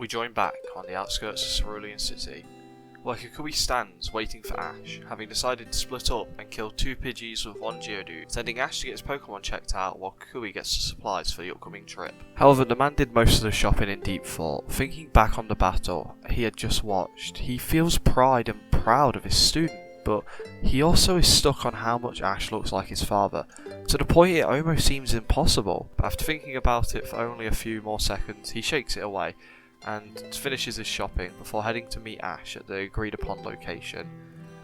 We join back on the outskirts of Cerulean City, where Kukui stands waiting for Ash, having decided to split up and kill 2 Pidgeys with 1 Geodude, sending Ash to get his Pokemon checked out while Kukui gets the supplies for the upcoming trip. However, the man did most of the shopping in deep thought. Thinking back on the battle he had just watched, he feels pride and proud of his student, but he also is stuck on how much Ash looks like his father, to the point it almost seems impossible. After thinking about it for only a few more seconds, he shakes it away and finishes his shopping before heading to meet Ash at the agreed upon location.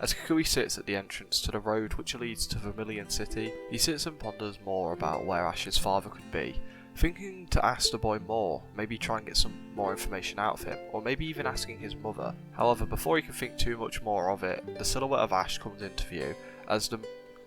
As Kukui sits at the entrance to the road which leads to Vermilion City, he sits and ponders more about where Ash's father could be, thinking to ask the boy more, maybe try and get some more information out of him, or maybe even asking his mother. However, before he can think too much more of it, the silhouette of Ash comes into view as the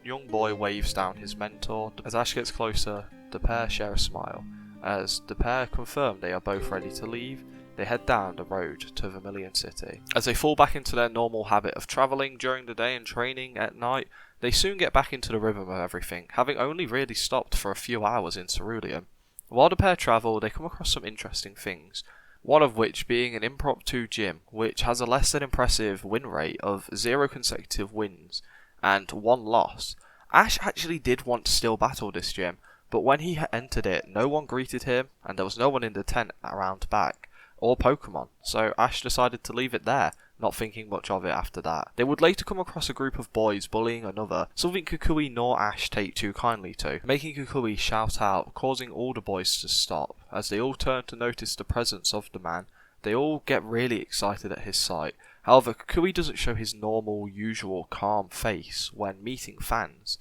young boy waves down his mentor. As Ash gets closer, the pair share a smile. As the pair confirm they are both ready to leave, they head down the road to Vermilion City. As they fall back into their normal habit of travelling during the day and training at night, they soon get back into the rhythm of everything, having only really stopped for a few hours in Cerulean. While the pair travel, they come across some interesting things, one of which being an impromptu gym, which has a less than impressive win rate of 0 consecutive wins and 1 loss. Ash actually did want to still battle this gym, but when he entered it, no one greeted him, and there was no one in the tent around back, or Pokemon, so Ash decided to leave it there, not thinking much of it after that. They would later come across a group of boys bullying another, something Kukui nor Ash take too kindly to, making Kukui shout out, causing all the boys to stop. As they all turn to notice the presence of the man, they all get really excited at his sight. However, Kukui doesn't show his normal, usual calm face when meeting fans.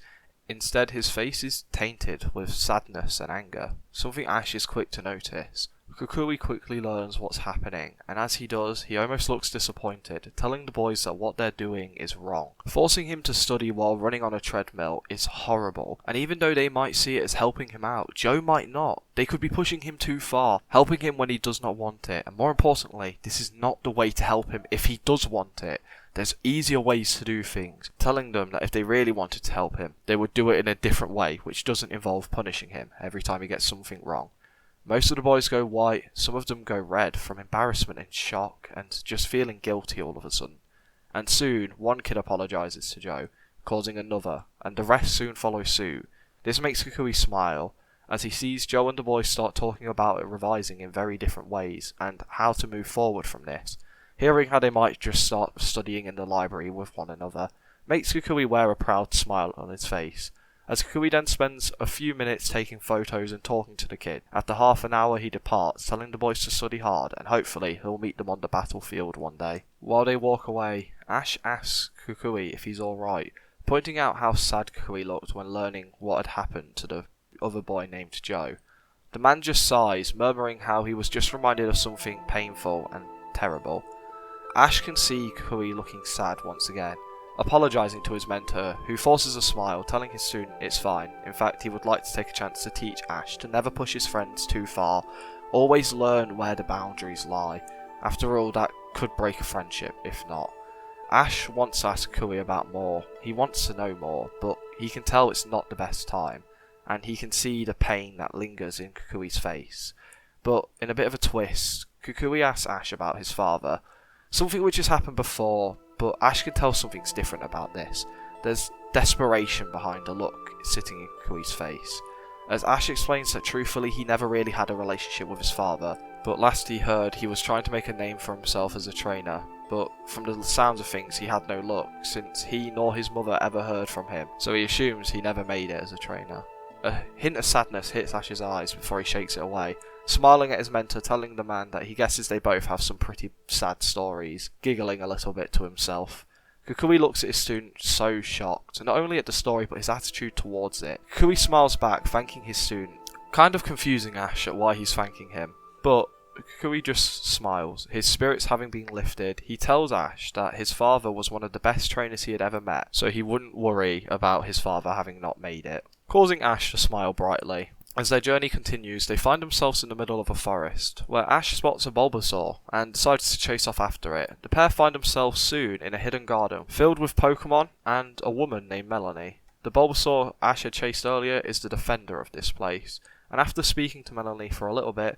Instead, his face is tainted with sadness and anger, something Ash is quick to notice. Kukui quickly learns what's happening, and as he does, he almost looks disappointed, telling the boys that what they're doing is wrong. Forcing him to study while running on a treadmill is horrible, and even though they might see it as helping him out, Joe might not. They could be pushing him too far, helping him when he does not want it, and more importantly, this is not the way to help him if he does want it. There's easier ways to do things, telling them that if they really wanted to help him, they would do it in a different way, which doesn't involve punishing him every time he gets something wrong. Most of the boys go white, some of them go red from embarrassment and shock and just feeling guilty all of a sudden. And soon, one kid apologises to Joe, causing another, and the rest soon follow suit. This makes Kukui smile, as he sees Joe and the boys start talking about it revising in very different ways, and how to move forward from this. Hearing how they might just start studying in the library with one another, makes Kukui wear a proud smile on his face. As Kukui then spends a few minutes taking photos and talking to the kid. After half an hour he departs, telling the boys to study hard and hopefully he'll meet them on the battlefield one day. While they walk away, Ash asks Kukui if he's alright, pointing out how sad Kukui looked when learning what had happened to the other boy named Joe. The man just sighs, murmuring how he was just reminded of something painful and terrible. Ash can see Kukui looking sad once again, apologising to his mentor, who forces a smile, telling his student it's fine. In fact, he would like to take a chance to teach Ash to never push his friends too far, always learn where the boundaries lie. After all, that could break a friendship, if not. Ash wants to ask Kukui about more, he wants to know more, but he can tell it's not the best time, and he can see the pain that lingers in Kukui's face. But, in a bit of a twist, Kukui asks Ash about his father, something which has happened before, but Ash can tell something's different about this. There's desperation behind the look sitting in Kukui's face, as Ash explains that truthfully he never really had a relationship with his father, but last he heard he was trying to make a name for himself as a trainer, but from the sounds of things he had no luck, since he nor his mother ever heard from him, so he assumes he never made it as a trainer. A hint of sadness hits Ash's eyes before he shakes it away, smiling at his mentor, telling the man that he guesses they both have some pretty sad stories, giggling a little bit to himself. Kukui looks at his student so shocked, not only at the story but his attitude towards it. Kukui smiles back, thanking his student, kind of confusing Ash at why he's thanking him, but Kukui just smiles, his spirits having been lifted. He tells Ash that his father was one of the best trainers he had ever met, so he wouldn't worry about his father having not made it, causing Ash to smile brightly. As their journey continues, they find themselves in the middle of a forest, where Ash spots a Bulbasaur and decides to chase off after it. The pair find themselves soon in a hidden garden, filled with Pokemon and a woman named Melanie. The Bulbasaur Ash had chased earlier is the defender of this place, and after speaking to Melanie for a little bit,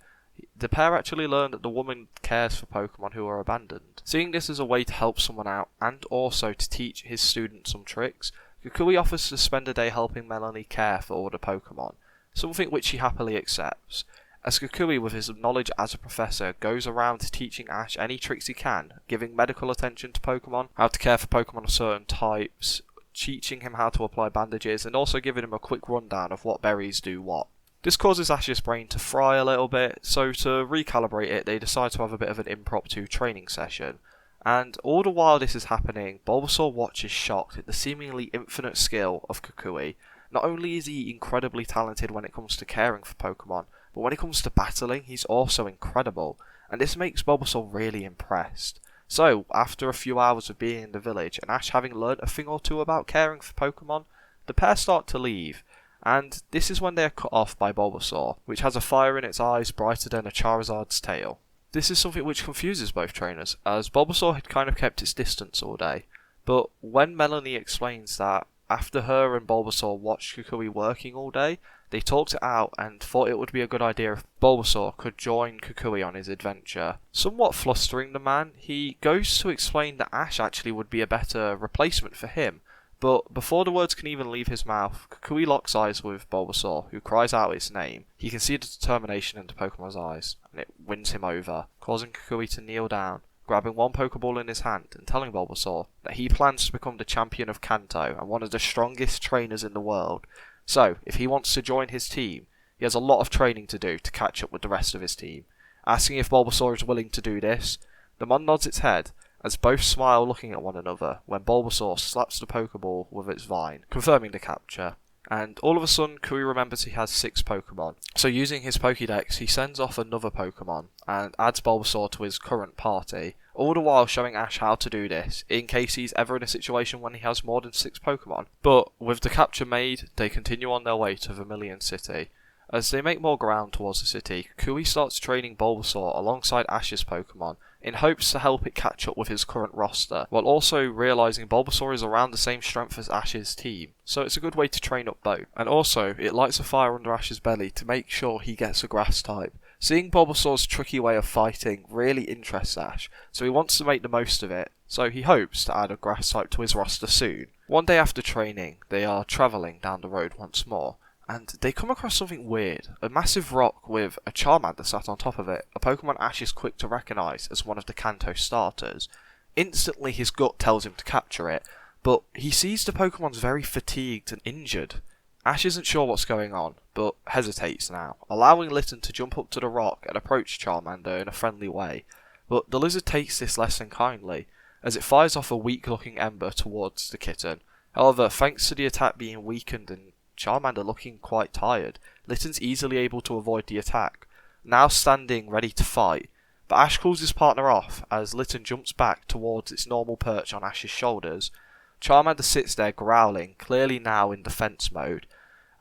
The pair actually learn that the woman cares for Pokemon who are abandoned. Seeing this as a way to help someone out, and also to teach his students some tricks, Kukui offers to spend a day helping Melanie care for all the Pokemon, something which she happily accepts, as Kukui, with his knowledge as a professor, goes around teaching Ash any tricks he can, giving medical attention to Pokemon, how to care for Pokemon of certain types, teaching him how to apply bandages, and also giving him a quick rundown of what berries do what. This causes Ash's brain to fry a little bit, so to recalibrate it, they decide to have a bit of an impromptu training session. And all the while this is happening, Bulbasaur watches shocked at the seemingly infinite skill of Kukui. Not only is he incredibly talented when it comes to caring for Pokemon, but when it comes to battling, he's also incredible, and this makes Bulbasaur really impressed. So, after a few hours of being in the village, and Ash having learned a thing or two about caring for Pokemon, the pair start to leave, and this is when they are cut off by Bulbasaur, which has a fire in its eyes brighter than a Charizard's tail. This is something which confuses both trainers, as Bulbasaur had kind of kept its distance all day, but when Melanie explains that after her and Bulbasaur watched Kukui working all day, they talked it out and thought it would be a good idea if Bulbasaur could join Kukui on his adventure. Somewhat flustering the man, he goes to explain that Ash actually would be a better replacement for him, but before the words can even leave his mouth, Kukui locks eyes with Bulbasaur, who cries out its name. He can see the determination in the Pokemon's eyes, and it wins him over, causing Kukui to kneel down, grabbing one Pokeball in his hand and telling Bulbasaur that he plans to become the champion of Kanto and one of the strongest trainers in the world. So, if he wants to join his team, he has a lot of training to do to catch up with the rest of his team. Asking if Bulbasaur is willing to do this, the mon nods its head, as both smile looking at one another when Bulbasaur slaps the Pokeball with its vine, confirming the capture. And all of a sudden, Kukui remembers he has 6 Pokemon. So using his Pokédex, he sends off another Pokemon, and adds Bulbasaur to his current party, all the while showing Ash how to do this, in case he's ever in a situation when he has more than 6 Pokemon. But, with the capture made, they continue on their way to Vermilion City. As they make more ground towards the city, Kukui starts training Bulbasaur alongside Ash's Pokemon, in hopes to help it catch up with his current roster, while also realising Bulbasaur is around the same strength as Ash's team, so it's a good way to train up both. And also, it lights a fire under Ash's belly to make sure he gets a grass type. Seeing Bulbasaur's tricky way of fighting really interests Ash, so he wants to make the most of it, so he hopes to add a grass type to his roster soon. One day after training, they are travelling down the road once more, and they come across something weird, a massive rock with a Charmander sat on top of it, a Pokemon Ash is quick to recognise as one of the Kantos starters. Instantly his gut tells him to capture it, but he sees the Pokemon's very fatigued and injured. Ash isn't sure what's going on, but hesitates now, allowing Litten to jump up to the rock and approach Charmander in a friendly way, but the lizard takes this less than kindly, as it fires off a weak-looking ember towards the kitten. However, thanks to the attack being weakened and Charmander looking quite tired, Litten's easily able to avoid the attack, now standing ready to fight, but Ash calls his partner off as Litten jumps back towards its normal perch on Ash's shoulders. Charmander sits there growling, clearly now in defense mode,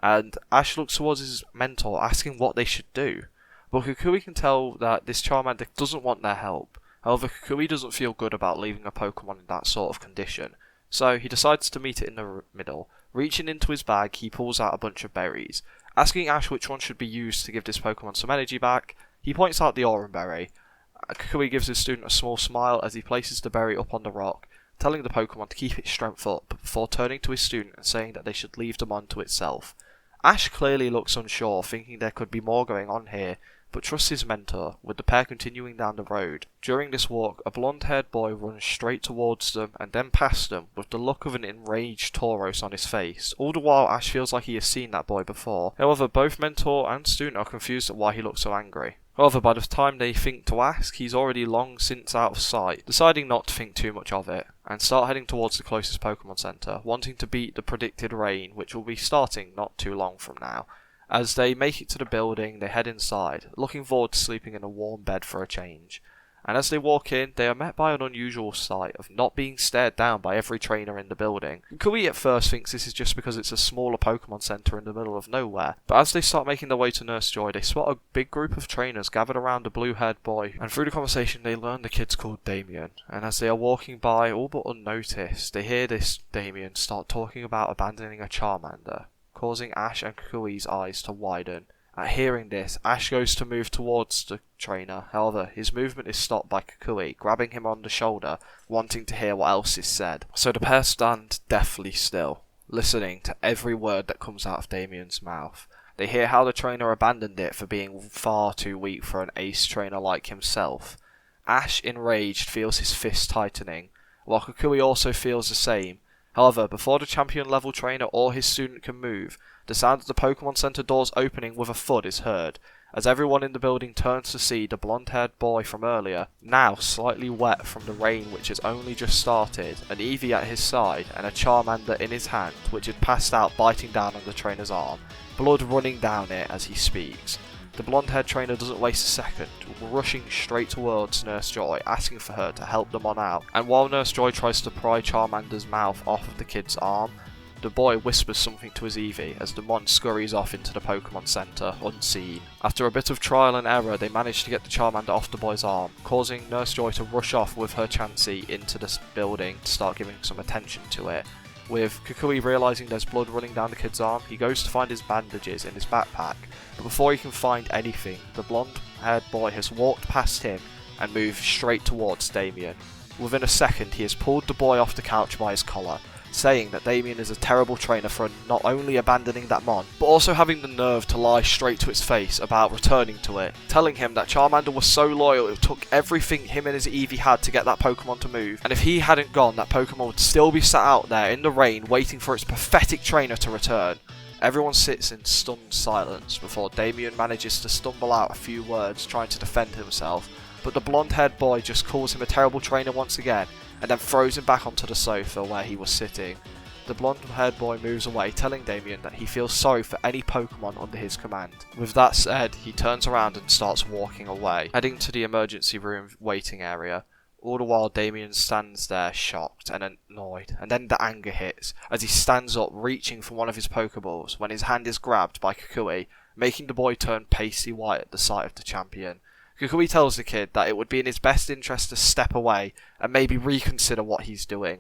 and Ash looks towards his mentor asking what they should do, but Kukui can tell that this Charmander doesn't want their help. However, Kukui doesn't feel good about leaving a Pokemon in that sort of condition, so he decides to meet it in the middle. Reaching into his bag, he pulls out a bunch of berries. Asking Ash which one should be used to give this Pokemon some energy back, he points out the Orange Berry. Kukui gives his student a small smile as he places the berry up on the rock, telling the Pokemon to keep its strength up before turning to his student and saying that they should leave the mon to itself. Ash clearly looks unsure, thinking there could be more going on here, but trusts his mentor, with the pair continuing down the road. During this walk, a blonde-haired boy runs straight towards them and then past them, with the look of an enraged Tauros on his face. All the while, Ash feels like he has seen that boy before. However, both mentor and student are confused at why he looks so angry. However, by the time they think to ask, he's already long since out of sight, deciding not to think too much of it, and start heading towards the closest Pokemon Center, wanting to beat the predicted rain, which will be starting not too long from now. As they make it to the building, they head inside, looking forward to sleeping in a warm bed for a change. And as they walk in, they are met by an unusual sight of not being stared down by every trainer in the building. Kukui at first thinks this is just because it's a smaller Pokemon Center in the middle of nowhere, but as they start making their way to Nurse Joy, they spot a big group of trainers gathered around a blue-haired boy, and through the conversation they learn the kid's called Damien. And as they are walking by, all but unnoticed, they hear this Damien start talking about abandoning a Charmander, causing Ash and Kukui's eyes to widen, At hearing this, Ash goes to move towards the trainer. However, his movement is stopped by Kukui, grabbing him on the shoulder, wanting to hear what else is said. So the pair stand deathly still, listening to every word that comes out of Damien's mouth. They hear how the trainer abandoned it for being far too weak for an ace trainer like himself. Ash, enraged, feels his fist tightening, while Kukui also feels the same. However, before the champion level trainer or his student can move, the sound of the Pokemon Center doors opening with a thud is heard, as everyone in the building turns to see the blonde-haired boy from earlier, now slightly wet from the rain which has only just started, an Eevee at his side, and a Charmander in his hand, which had passed out biting down on the trainer's arm, blood running down it as he speaks. The blonde-haired trainer doesn't waste a second, rushing straight towards Nurse Joy, asking for her to help them on out, and while Nurse Joy tries to pry Charmander's mouth off of the kid's arm, the boy whispers something to his Eevee as the Mon scurries off into the Pokemon Center, unseen. After a bit of trial and error, they manage to get the Charmander off the boy's arm, causing Nurse Joy to rush off with her Chansey into the building to start giving some attention to it. With Kukui realising there's blood running down the kid's arm, he goes to find his bandages in his backpack, but before he can find anything, the blonde-haired boy has walked past him and moved straight towards Damien. Within a second, he has pulled the boy off the couch by his collar, saying that Damien is a terrible trainer for not only abandoning that Mon, but also having the nerve to lie straight to its face about returning to it, telling him that Charmander was so loyal it took everything him and his Eevee had to get that Pokemon to move, and if he hadn't gone, that Pokemon would still be sat out there in the rain waiting for its pathetic trainer to return. Everyone sits in stunned silence before Damien manages to stumble out a few words trying to defend himself, but the blonde-haired boy just calls him a terrible trainer once again, and then throws him back onto the sofa where he was sitting. The blonde-haired boy moves away, telling Damien that he feels sorry for any Pokemon under his command. With that said, he turns around and starts walking away, heading to the emergency room waiting area. All the while, Damien stands there shocked and annoyed, and then the anger hits, as he stands up reaching for one of his Pokeballs when his hand is grabbed by Kukui, making the boy turn pasty white at the sight of the champion. Kukui tells the kid that it would be in his best interest to step away and maybe reconsider what he's doing.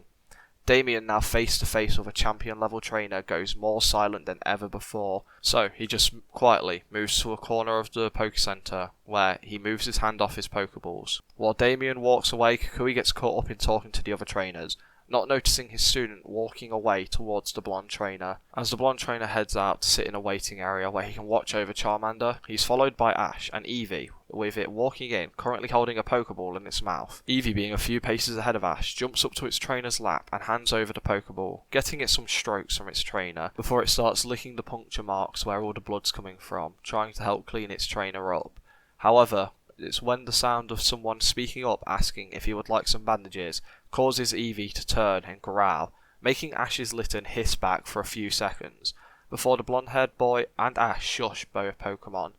Damien, now face to face with a champion level trainer, goes more silent than ever before, so he just quietly moves to a corner of the Poke Center where he moves his hand off his Pokeballs. While Damien walks away, Kukui gets caught up in talking to the other trainers, not noticing his student walking away towards the blonde trainer. As the blonde trainer heads out to sit in a waiting area where he can watch over Charmander, he's followed by Ash and Eevee, with it walking in, currently holding a Pokeball in its mouth. Eevee, being a few paces ahead of Ash, jumps up to its trainer's lap and hands over the Pokeball, getting it some strokes from its trainer, before it starts licking the puncture marks where all the blood's coming from, trying to help clean its trainer up. However, it's when the sound of someone speaking up asking if he would like some bandages causes Eevee to turn and growl, making Ash's litten hiss back for a few seconds, before the blonde-haired boy and Ash shush both Pokemon.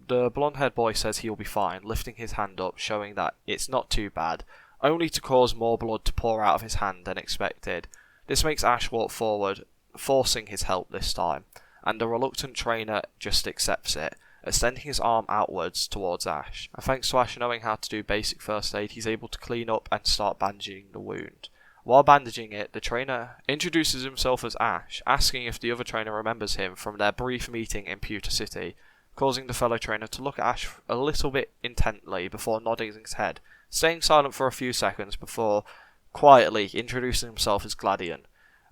The blonde-haired boy says he'll be fine, lifting his hand up, showing that it's not too bad, only to cause more blood to pour out of his hand than expected. This makes Ash walk forward, forcing his help this time, and the reluctant trainer just accepts it, extending his arm outwards towards Ash. And thanks to Ash knowing how to do basic first aid, he's able to clean up and start bandaging the wound. While bandaging it, the trainer introduces himself as Ash, asking if the other trainer remembers him from their brief meeting in Pewter City, causing the fellow trainer to look at Ash a little bit intently before nodding his head, staying silent for a few seconds before quietly introducing himself as Gladion.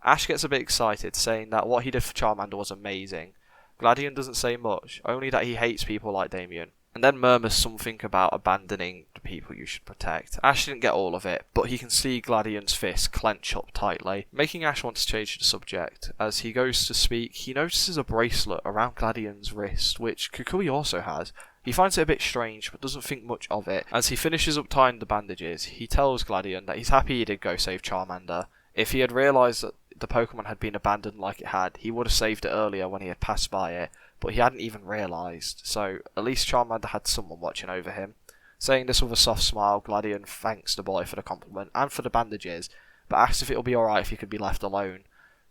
Ash gets a bit excited, saying that what he did for Charmander was amazing. Gladion doesn't say much, only that he hates people like Damien, and then murmurs something about abandoning the people you should protect. Ash didn't get all of it, but he can see Gladion's fist clench up tightly, making Ash want to change the subject. As he goes to speak, he notices a bracelet around Gladion's wrist, which Kukui also has. He finds it a bit strange, but doesn't think much of it. As he finishes up tying the bandages, he tells Gladion that he's happy he did go save Charmander. If he had realised that the Pokemon had been abandoned like it had, he would have saved it earlier when he had passed by it, but he hadn't even realised, so at least Charmander had someone watching over him. Saying this with a soft smile, Gladion thanks the boy for the compliment and for the bandages, but asks if it'll be alright if he could be left alone.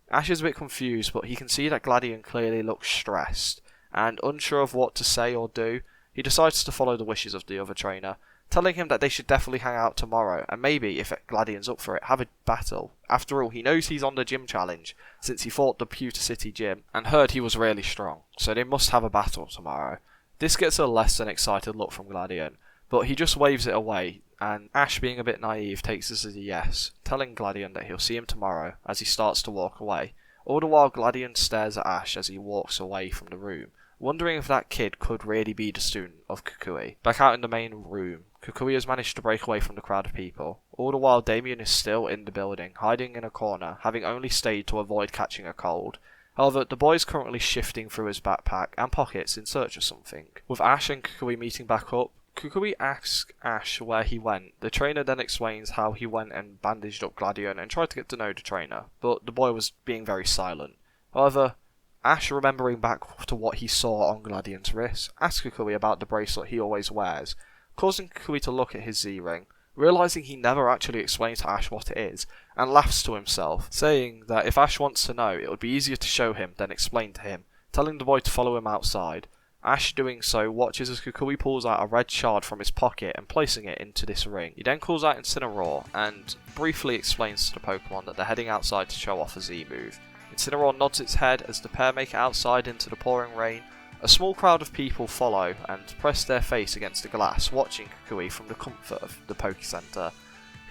Ash is a bit confused, but he can see that Gladion clearly looks stressed, and unsure of what to say or do, he decides to follow the wishes of the other trainer, telling him that they should definitely hang out tomorrow, and maybe, if Gladion's up for it, have a battle. After all, he knows he's on the gym challenge, since he fought the Pewter City gym, and heard he was really strong, so they must have a battle tomorrow. This gets a less than excited look from Gladion, but he just waves it away, and Ash, being a bit naive, takes this as a yes, telling Gladion that he'll see him tomorrow as he starts to walk away. All the while, Gladion stares at Ash as he walks away from the room, wondering if that kid could really be the student of Kukui. Back out in the main room, Kukui has managed to break away from the crowd of people. All the while, Damien is still in the building, hiding in a corner, having only stayed to avoid catching a cold. However, the boy is currently shifting through his backpack and pockets in search of something. With Ash and Kukui meeting back up, Kukui asks Ash where he went. The trainer then explains how he went and bandaged up Gladion and tried to get to know the trainer, but the boy was being very silent. However, Ash, remembering back to what he saw on Gladion's wrist, asks Kukui about the bracelet he always wears, causing Kukui to look at his Z-ring, realising he never actually explains to Ash what it is, and laughs to himself, saying that if Ash wants to know, it would be easier to show him than explain to him, telling the boy to follow him outside. Ash, doing so, watches as Kukui pulls out a red shard from his pocket and placing it into this ring. He then calls out Incineroar and briefly explains to the Pokemon that they're heading outside to show off a Z move. Incineroar nods its head as the pair make it outside into the pouring rain. A small crowd of people follow and press their face against the glass, watching Kukui from the comfort of the Poke Center.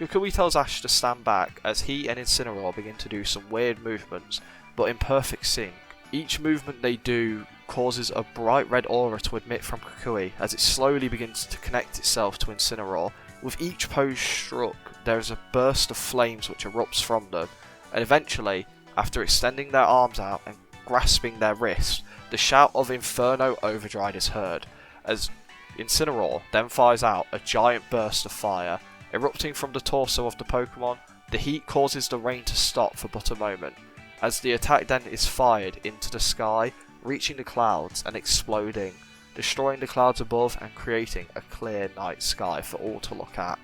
Kukui tells Ash to stand back as he and Incineroar begin to do some weird movements, but in perfect sync. Each movement they do causes a bright red aura to emit from Kukui as it slowly begins to connect itself to Incineroar. With each pose struck, there is a burst of flames which erupts from them, and eventually, after extending their arms out and grasping their wrists, the shout of Inferno Overdrive is heard, as Incineroar then fires out a giant burst of fire. Erupting from the torso of the Pokemon, the heat causes the rain to stop for but a moment, as the attack then is fired into the sky, reaching the clouds and exploding, destroying the clouds above and creating a clear night sky for all to look at.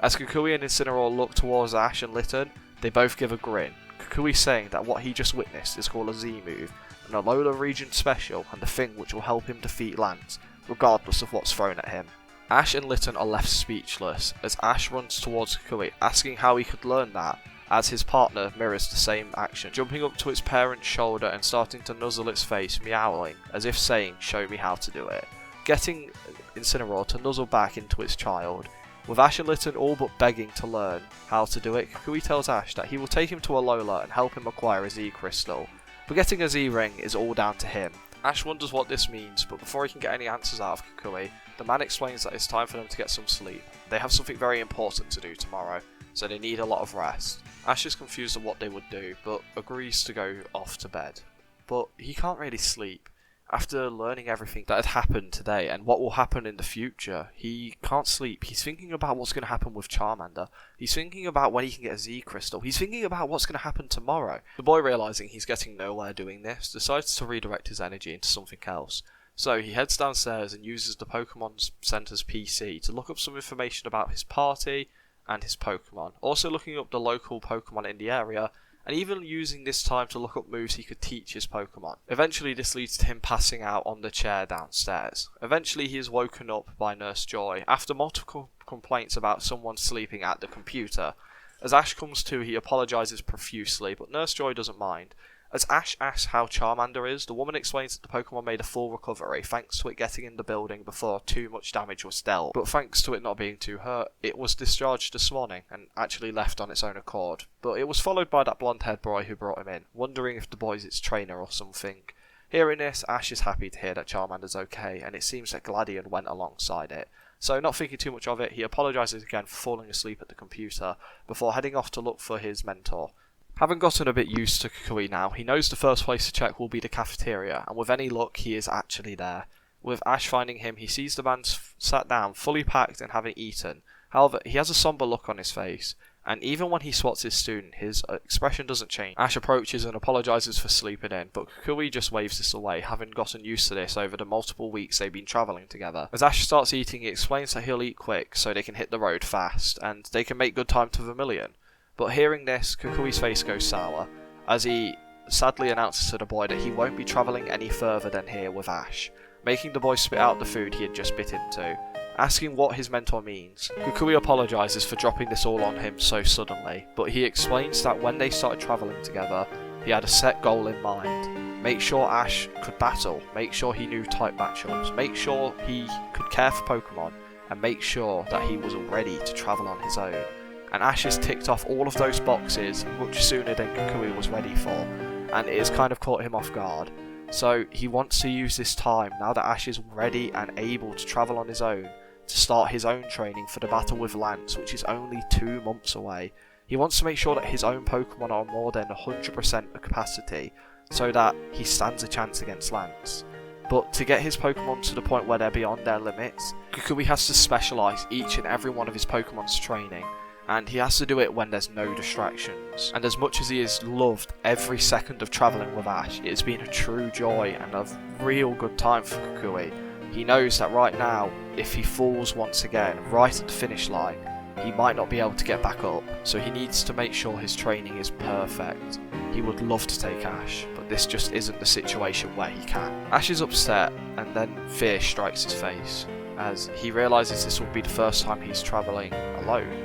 As Kukui and Incineroar look towards Ash and Litten, they both give a grin, Kukui saying that what he just witnessed is called a Z move, an Alola region special and the thing which will help him defeat Lance, regardless of what's thrown at him. Ash and Litten are left speechless, as Ash runs towards Kukui, asking how he could learn that, as his partner mirrors the same action, jumping up to its parent's shoulder and starting to nuzzle its face, meowing, as if saying, "Show me how to do it," getting Incineroar to nuzzle back into its child. With Ash and Litten all but begging to learn how to do it, Kukui tells Ash that he will take him to Alola and help him acquire a Z crystal, but getting a Z ring is all down to him. Ash wonders what this means, but before he can get any answers out of Kukui, the man explains that it's time for them to get some sleep. They have something very important to do tomorrow, so they need a lot of rest. Ash is confused at what they would do, but agrees to go off to bed. But he can't really sleep. After learning everything that had happened today and what will happen in the future, he can't sleep. He's thinking about what's going to happen with Charmander. He's thinking about when he can get a Z crystal. He's thinking about what's going to happen tomorrow. The boy, realising he's getting nowhere doing this, decides to redirect his energy into something else. So he heads downstairs and uses the Pokemon Center's PC to look up some information about his party and his Pokemon. Also looking up the local Pokemon in the area, and even using this time to look up moves he could teach his Pokemon. Eventually this leads to him passing out on the chair downstairs. Eventually he is woken up by Nurse Joy after multiple complaints about someone sleeping at the computer. As Ash comes to, he apologises profusely, but Nurse Joy doesn't mind. As Ash asks how Charmander is, the woman explains that the Pokemon made a full recovery thanks to it getting in the building before too much damage was dealt. But thanks to it not being too hurt, it was discharged this morning and actually left on its own accord. But it was followed by that blonde-haired boy who brought him in, wondering if the boy's its trainer or something. Hearing this, Ash is happy to hear that Charmander's okay, and it seems that Gladion went alongside it. So not thinking too much of it, he apologises again for falling asleep at the computer, before heading off to look for his mentor. Having gotten a bit used to Kukui now, he knows the first place to check will be the cafeteria, and with any luck he is actually there. With Ash finding him, he sees the man sat down, fully packed and having eaten. However, he has a somber look on his face, and even when he swats his student, his expression doesn't change. Ash approaches and apologises for sleeping in, but Kukui just waves this away, having gotten used to this over the multiple weeks they've been travelling together. As Ash starts eating, he explains that he'll eat quick so they can hit the road fast, and they can make good time to Vermilion. But hearing this, Kukui's face goes sour, as he sadly announces to the boy that he won't be travelling any further than here with Ash, making the boy spit out the food he had just bit into. Asking what his mentor means, Kukui apologises for dropping this all on him so suddenly, but he explains that when they started travelling together, he had a set goal in mind. Make sure Ash could battle, make sure he knew type matchups, make sure he could care for Pokemon, and make sure that he was ready to travel on his own. And Ash has ticked off all of those boxes much sooner than Kukui was ready for, and it has kind of caught him off guard. So he wants to use this time, now that Ash is ready and able to travel on his own, to start his own training for the battle with Lance, which is only 2 months away. He wants to make sure that his own Pokemon are more than 100% of capacity, so that he stands a chance against Lance. But to get his Pokemon to the point where they're beyond their limits, Kukui has to specialise each and every one of his Pokemon's training, and he has to do it when there's no distractions. And as much as he has loved every second of travelling with Ash, it has been a true joy and a real good time for Kukui. He knows that right now, if he falls once again right at the finish line, he might not be able to get back up, so he needs to make sure his training is perfect. He would love to take Ash, but this just isn't the situation where he can. Ash is upset, and then fear strikes his face, as he realises this will be the first time he's travelling alone.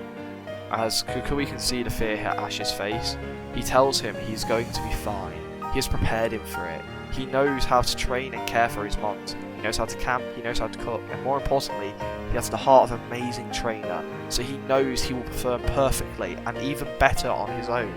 As Kukui can see the fear hit Ash's face, he tells him he's going to be fine. He has prepared him for it. He knows how to train and care for his Mont. He knows how to camp, he knows how to cook, and more importantly, he has the heart of an amazing trainer, so he knows he will perform perfectly and even better on his own.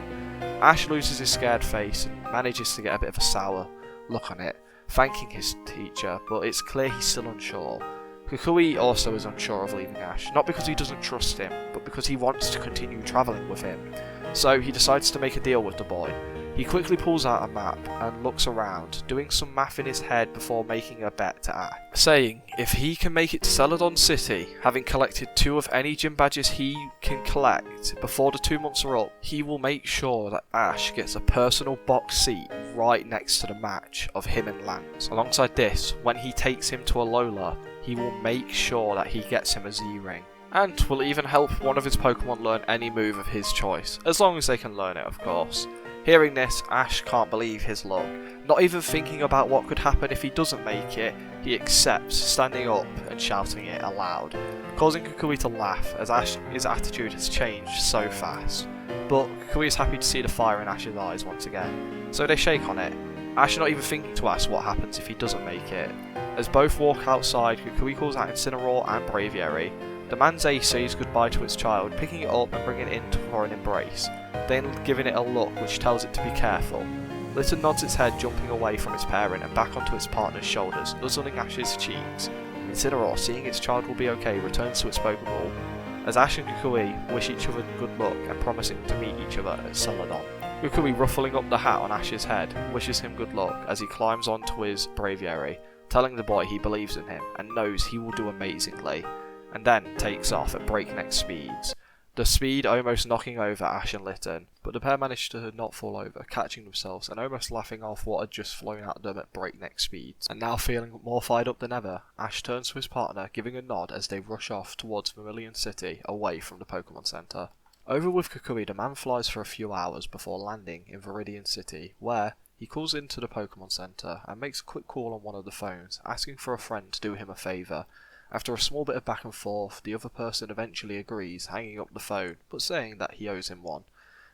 Ash loses his scared face and manages to get a bit of a sour look on it, thanking his teacher, but it's clear he's still unsure. Kukui also is unsure of leaving Ash, not because he doesn't trust him, but because he wants to continue travelling with him. So he decides to make a deal with the boy. He quickly pulls out a map and looks around, doing some math in his head before making a bet to Ash, saying if he can make it to Celadon City, having collected 2 of any gym badges he can collect before the 2 months are up, he will make sure that Ash gets a personal box seat right next to the match of him and Lance. Alongside this, when he takes him to Alola, he will make sure that he gets him a Z-Ring, and will even help one of his Pokemon learn any move of his choice, as long as they can learn it, of course. Hearing this, Ash can't believe his luck. Not even thinking about what could happen if he doesn't make it, he accepts, standing up and shouting it aloud, causing Kukui to laugh as Ash's attitude has changed so fast. But Kukui is happy to see the fire in Ash's eyes once again, so they shake on it. Ash not even thinking to ask what happens if he doesn't make it. As both walk outside, Kukui calls out Incineroar and Braviary. The man's ace says goodbye to its child, picking it up and bringing it in for an embrace, then giving it a look which tells it to be careful. Litten nods its head, jumping away from its parent and back onto its partner's shoulders, nuzzling Ash's cheeks. Incineroar, seeing its child will be okay, returns to its Pokeball, as Ash and Kukui wish each other good luck and promising to meet each other at Celadon. Kukui, ruffling up the hat on Ash's head, wishes him good luck as he climbs onto his Braviary, telling the boy he believes in him and knows he will do amazingly, and then takes off at breakneck speeds, the speed almost knocking over Ash and Litten, but the pair manage to not fall over, catching themselves and almost laughing off what had just flown at them at breakneck speeds. And now feeling more fired up than ever, Ash turns to his partner, giving a nod as they rush off towards Vermilion City, away from the Pokemon Center. Over with Kukui, the man flies for a few hours before landing in Viridian City, where he calls into the Pokemon Center and makes a quick call on one of the phones, asking for a friend to do him a favour. After a small bit of back and forth, the other person eventually agrees, hanging up the phone, but saying that he owes him one,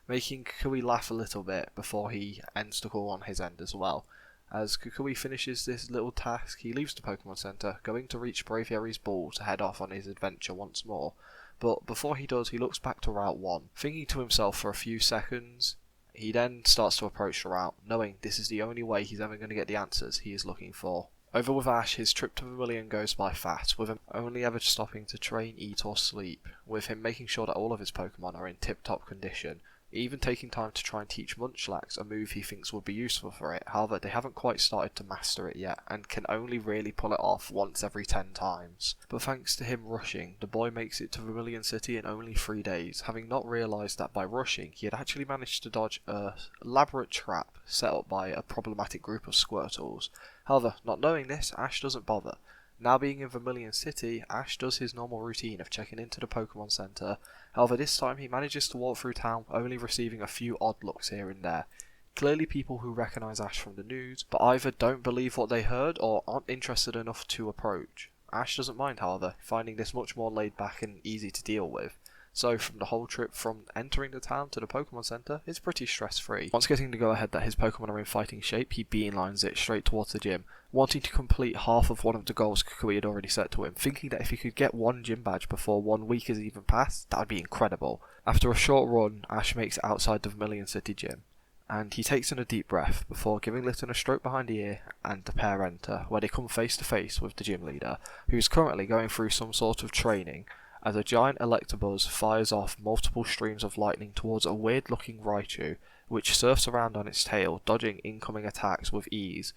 making Kukui laugh a little bit before he ends the call on his end as well. As Kukui finishes this little task, he leaves the Pokemon Center, going to reach Braviary's ball to head off on his adventure once more, but before he does, he looks back to Route 1, thinking to himself for a few seconds. He then starts to approach the route, knowing this is the only way he's ever going to get the answers he is looking for. Over with Ash, his trip to Vermilion goes by fast, with him only ever stopping to train, eat or sleep, with him making sure that all of his Pokemon are in tip-top condition, even taking time to try and teach Munchlax a move he thinks would be useful for it. However, they haven't quite started to master it yet, and can only really pull it off once every 10 times. But thanks to him rushing, the boy makes it to Vermilion City in only 3 days, having not realised that by rushing, he had actually managed to dodge a elaborate trap set up by a problematic group of Squirtles. However, not knowing this, Ash doesn't bother. Now being in Vermilion City, Ash does his normal routine of checking into the Pokemon Center. However, this time he manages to walk through town, only receiving a few odd looks here and there. Clearly people who recognise Ash from the news, but either don't believe what they heard or aren't interested enough to approach. Ash doesn't mind, however, finding this much more laid back and easy to deal with. So from the whole trip from entering the town to the Pokemon Center, it's pretty stress-free. Once getting the go-ahead that his Pokemon are in fighting shape, he beelines it straight towards the gym, wanting to complete half of one of the goals Kukui had already set to him, thinking that if he could get one gym badge before 1 week has even passed, that would be incredible. After a short run, Ash makes it outside the Vermilion City gym, and he takes in a deep breath before giving Litten a stroke behind the ear, and the pair enter, where they come face to face with the gym leader, who is currently going through some sort of training, as a giant Electabuzz fires off multiple streams of lightning towards a weird looking Raichu, which surfs around on its tail, dodging incoming attacks with ease.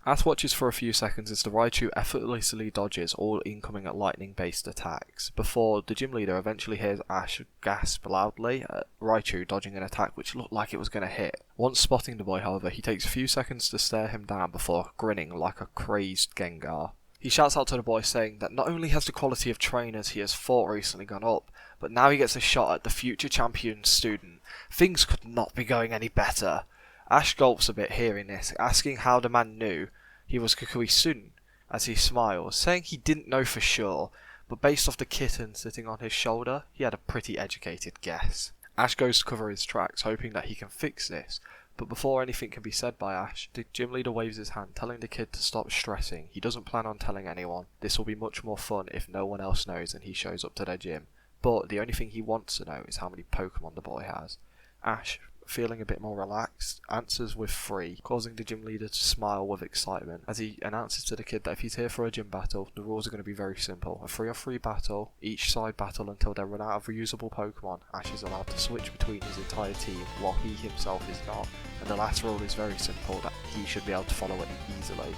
Ash watches for a few seconds as the Raichu effortlessly dodges all incoming lightning based attacks, before the gym leader eventually hears Ash gasp loudly at Raichu dodging an attack which looked like it was going to hit. Once spotting the boy, however, he takes a few seconds to stare him down before grinning like a crazed Gengar. He shouts out to the boy, saying that not only has the quality of trainers he has fought recently gone up, but now he gets a shot at the future champion student. Things could not be going any better. Ash gulps a bit hearing this, asking how the man knew he was Kukui's student, as he smiles, saying he didn't know for sure, but based off the kitten sitting on his shoulder, he had a pretty educated guess. Ash goes to cover his tracks, hoping that he can fix this, but before anything can be said by Ash, the gym leader waves his hand, telling the kid to stop stressing. He doesn't plan on telling anyone. This will be much more fun if no one else knows and he shows up to their gym. But the only thing he wants to know is how many Pokemon the boy has. Ash, feeling a bit more relaxed, answers with 3, causing the gym leader to smile with excitement as he announces to the kid that if he's here for a gym battle, the rules are going to be very simple. A 3-on-3 battle, each side battle until they run out of reusable Pokemon. Ash is allowed to switch between his entire team while he himself is not, and the last rule is very simple, that he should be able to follow it easily,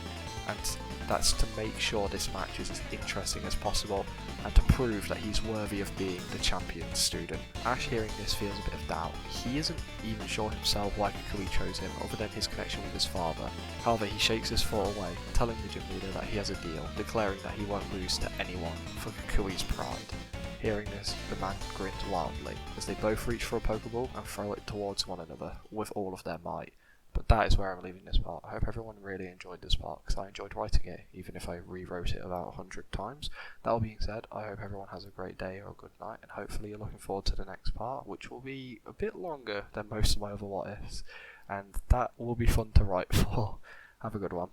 and that's to make sure this match is as interesting as possible and to prove that he's worthy of being the champion student. Ash, hearing this, feels a bit of doubt. He isn't even sure himself why Kukui chose him, other than his connection with his father. However, he shakes his thought away, telling the gym leader that he has a deal, declaring that he won't lose to anyone for Kukui's pride. Hearing this, the man grins wildly, as they both reach for a Pokeball and throw it towards one another with all of their might. But that is where I'm leaving this part. I hope everyone really enjoyed this part, because I enjoyed writing it, even if I rewrote it about 100 times. That all being said, I hope everyone has a great day or a good night, and hopefully you're looking forward to the next part, which will be a bit longer than most of my other what ifs, and that will be fun to write for. Have a good one.